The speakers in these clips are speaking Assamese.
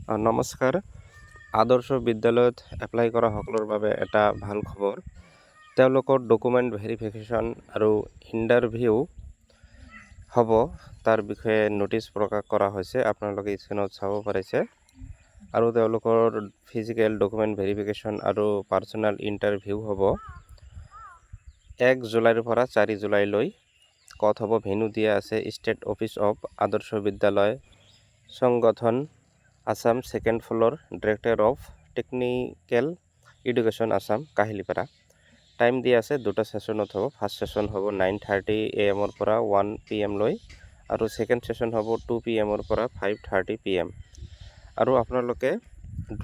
নমস্কাৰ। আদৰ্শ বিদ্যালয়ত এপ্লাই কৰা সকলৰ বাবে এটা ভাল খবৰ। তেওঁলোকৰ ডকুমেণ্ট ভেৰিফিকেশ্যন আৰু ইণ্টাৰভিউ হ'ব, তাৰ বিষয়ে নটিচ প্ৰকাশ কৰা হৈছে। আপোনালোকে স্ক্ৰীনত চাব পাৰিছে। আৰু তেওঁলোকৰ ফিজিকেল ডকুমেণ্ট ভেৰিফিকেশ্যন আৰু পাৰ্চনেল ইণ্টাৰভিউ হ'ব 1 জুলাইৰ পৰা 4 জুলাইলৈ। ক'ত হ'ব? ভেন্যু দিয়া আছে ষ্টেট অফিচ অফ আদৰ্শ বিদ্যালয় সংগঠন Assam, 2nd floor, director of technical education Assam, Kahilipara. Time দিয়া আছে, দুটা সেশনত হ'ব। ফাৰ্ষ্ট সেশন হ'ব 9:30 AM পৰা 1 PM লৈ, আৰু ছেকেণ্ড সেশন হ'ব 2 PM পৰা 5:30 PM। আৰু আপোনালোকে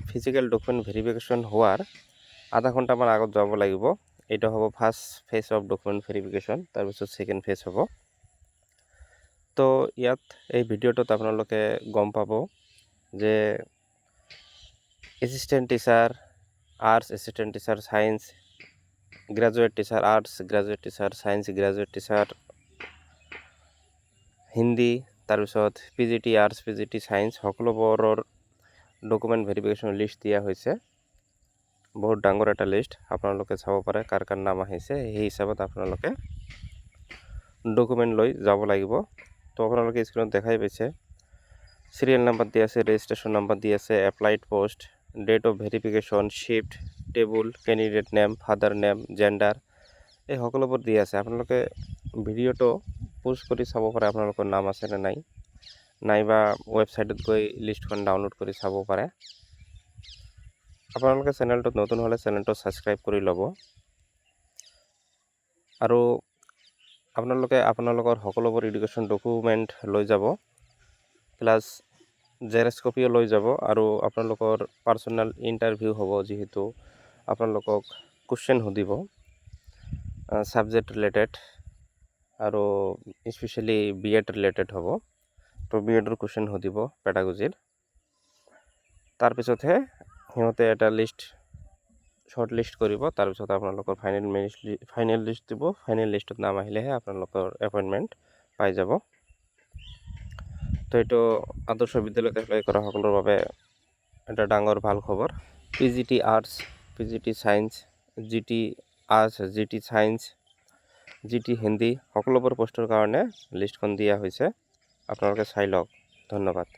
ফিজিকেল ডকুমেণ্ট ভেৰিফিকেশ্যন হোৱাৰ আধা ঘণ্টামান আগত যাব লাগিব। এইটো হ'ব first phase of document verification, তাৰপিছত ছেকেণ্ড ফেজ হ'ব। তো ইয়াত এই ভিডিঅ'টোত আপোনালোকে গম পাব যে assistant teacher arts, assistant teacher science, graduate teacher arts, graduate teacher science, graduate teacher Hindi, তাৰপিছত PGT আৰ্টছ, PGT সায়েন্স সকলোবোৰৰ ডকুমেণ্ট ভেৰিফিকেশ্যন লিষ্ট দিয়া হৈছে। বহুত ডাঙৰ এটা লিষ্ট, আপোনালোকে চাব পাৰে কাৰ কাৰ নাম আহিছে। সেই হিচাপত আপোনালোকে ডকুমেণ্ট লৈ যাব লাগিব। তো আপোনালোকে স্ক্ৰীনত দেখাই পাইছে, সিরিয়াল নাম্বার দিয়ে আছে, রেজিস্ট্রেশন নাম্বার দিয়ে আছে, applied post, date of verification, shift, table, candidate name, father name, gender, এই সকলোবোৰ দিয়া আছে। আপোনালোকে ভিডিঅ'টো প'জ কৰি চাব পাৰে আপোনালোকৰ নাম আছে নে নাই, নাইবা ৱেবছাইটত গৈ লিষ্টখন ডাউনলোড কৰি চাব পাৰে। আপোনালোকে চেনেলটোত নতুন হ'লে চেনেলটো ছাবস্ক্ৰাইব কৰি ল'ব। আৰু আপোনালোকে আপোনালোকৰ সকলোবোৰ এডুকেশ্যন ডকুমেণ্ট লৈ যাব, প্লাছ জেৰক্স কপিও লৈ যাব। আৰু আপোনালোকৰ পাৰ্চনেল ইণ্টাৰভিউ হ'ব, যিহেতু আপোনালোকক কুৱেশ্যন সুধিব ছাবজেক্ট ৰিলেটেড, আৰু স্পেচিয়েলি BEd ৰিলেটেড হ'ব। তো BEdৰ কুৱেশ্যন সুধিব পেডাগজিৰ। তাৰপিছতহে সিহঁতে এটা শ্বৰ্ট লিষ্ট কৰিব। তাৰপিছত আপোনালোকৰ ফাইনেল লিষ্ট দিব। ফাইনেল লিষ্টত নাম আহিলেহে আপোনালোকৰ এপইণ্টমেণ্ট পাই যাব। তো এইটো আদৰ্শ বিদ্যালয়ত এপ্লাই কৰা সকলৰ বাবে এটা ডাঙৰ ভাল খবৰ। PGT arts, PGT science, GT arts, GT science, GT Hindi সকলোবোৰ পোষ্টৰ কাৰণে লিষ্টখন দিয়া হৈছে। আপোনালোকে চাই লওক। ধন্যবাদ।